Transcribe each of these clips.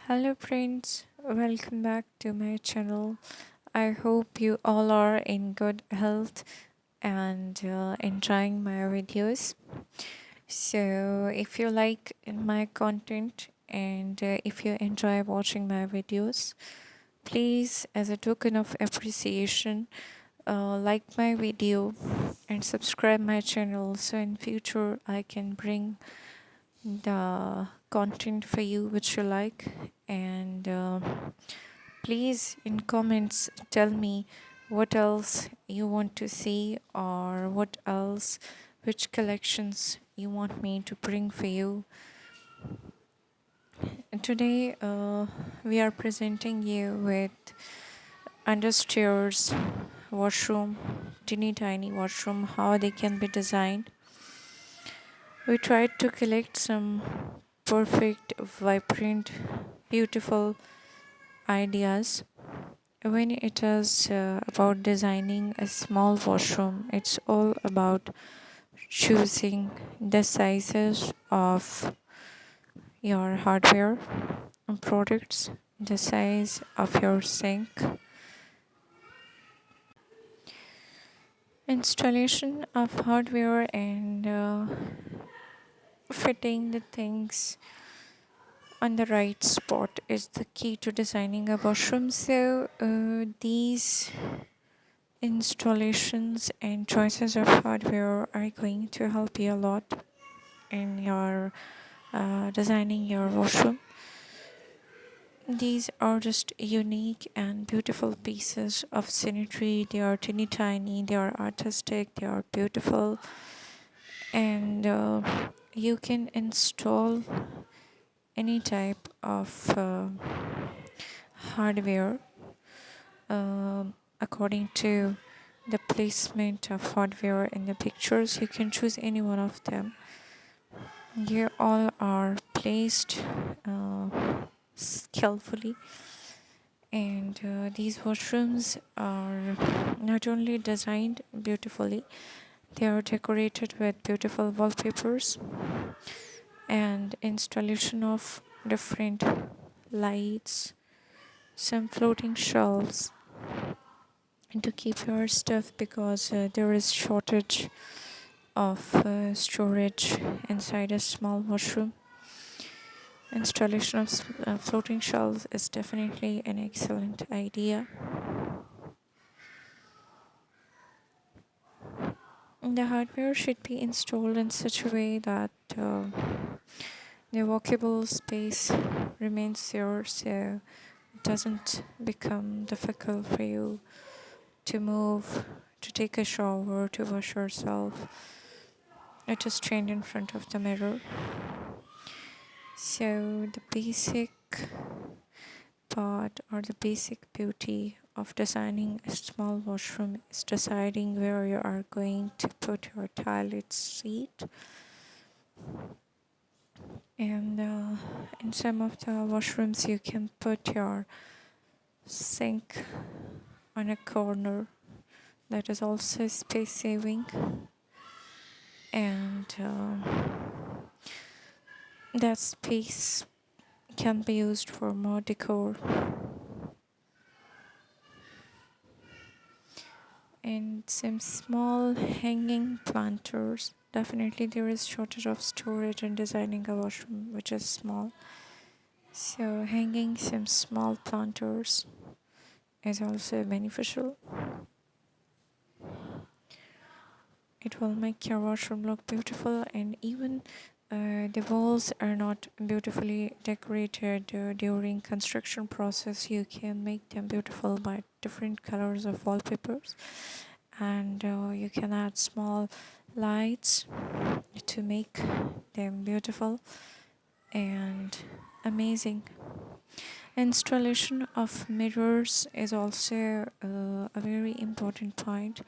Hello friends, welcome back to my channel. I hope you all are in good health and enjoying my videos. So if you like my content and if you enjoy watching my videos, please as a token of appreciation, like my video and subscribe my channel so in future I can bring the content for you which you like and please in comments tell me what else you want to see or what else which collections you want me to bring for you. And today we are presenting you with under-stairs washroom, teeny tiny washroom, how they can be designed. We tried to collect some perfect, vibrant, beautiful ideas. When it is about designing a small washroom, it's all about choosing the sizes of your hardware and products, the size of your sink, installation of hardware, and fitting the things on the right spot is the key to designing a washroom. So these installations and choices of hardware are going to help you a lot in your designing your washroom. These are just unique and beautiful pieces of scenery. They are teeny tiny, they are artistic, they are beautiful, and you can install any type of hardware according to the placement of hardware in the pictures. You can choose any one of them. Here all are placed uh, skillfully, and these washrooms are not only designed beautifully, they are decorated with beautiful wallpapers and installation of different lights, some floating shelves and to keep your stuff because there is shortage of storage inside a small washroom. Installation of floating shelves is definitely an excellent idea. The hardware should be installed in such a way that the walkable space remains there so it doesn't become difficult for you to move, to take a shower, to wash yourself, or to stand in front of the mirror. So the basic part or the basic beauty of designing a small washroom is deciding where you are going to put your toilet seat. And in some of the washrooms you can put your sink on a corner. That is also space saving, and that space can be used for more decor. And some small hanging planters. Definitely there is shortage of storage in designing a washroom which is small. So hanging some small planters is also beneficial. It will make your washroom look beautiful, and even the walls are not beautifully decorated during construction process. You can make them beautiful by different colors of wallpapers, and you can add small lights to make them beautiful and amazing. Installation of mirrors is also a very important point,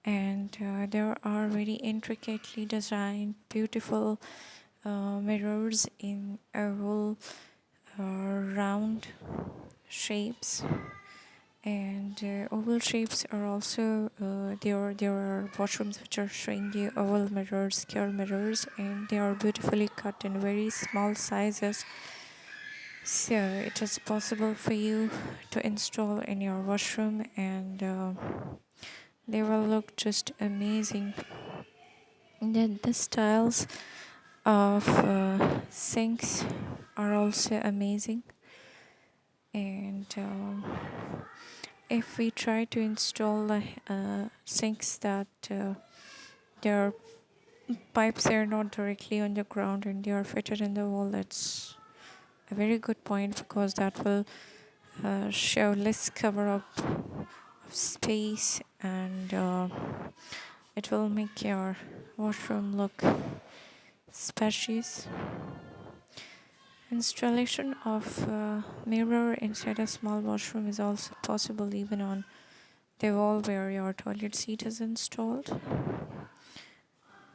and there are very intricately designed beautiful mirrors in oval round shapes, and oval shapes are also there are washrooms which are showing you oval mirrors, square mirrors, and they are beautifully cut in very small sizes So it is possible for you to install in your washroom, and they will look just amazing. And then the styles of sinks are also amazing. And if we try to install sinks that their pipes are not directly on the ground and they are fitted in the wall, that's a very good point, because that will show less cover up of space, and it will make your washroom look spacious. Installation of mirror inside a small washroom is also possible, even on the wall where your toilet seat is installed.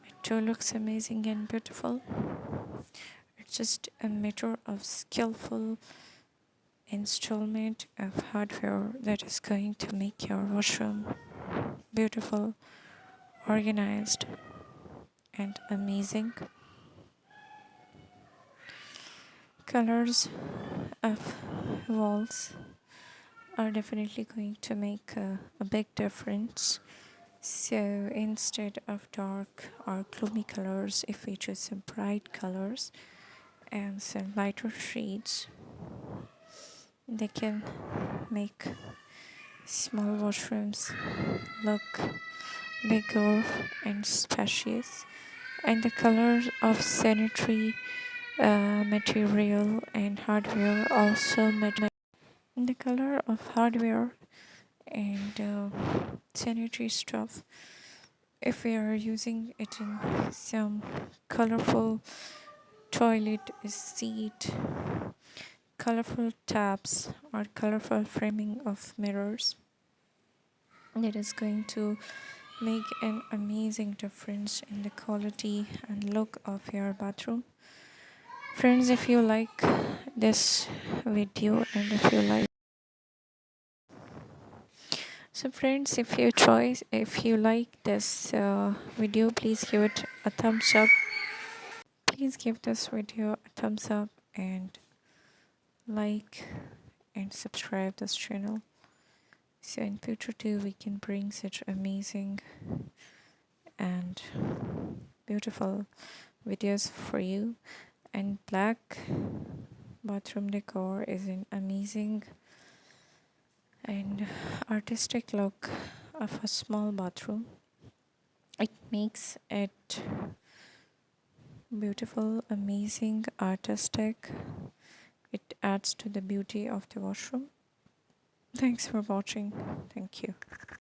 It too looks amazing and beautiful. It's just a matter of skillful installment of hardware that is going to make your washroom beautiful, organized, and amazing. Colors of walls are definitely going to make a big difference. So instead of dark or gloomy colors, if we choose some bright colors and some lighter shades, they can make small washrooms look bigger and spacious. And the colors of sanitary material and hardware also matter. The color of hardware and sanitary stuff, if we are using it in some colorful toilet seat, colorful taps, or colorful framing of mirrors, it is going to make an amazing difference in the quality and look of your bathroom. Friends, if you like this video, and if you like, so friends, if you like this video, please give it a thumbs up. Please give this video a thumbs up, and like and subscribe this channel, so in future too we can bring such amazing and beautiful videos for you. And black bathroom decor is an amazing and artistic look of a small bathroom. It makes it beautiful, amazing, artistic. It adds to the beauty of the washroom. Thanks for watching. Thank you.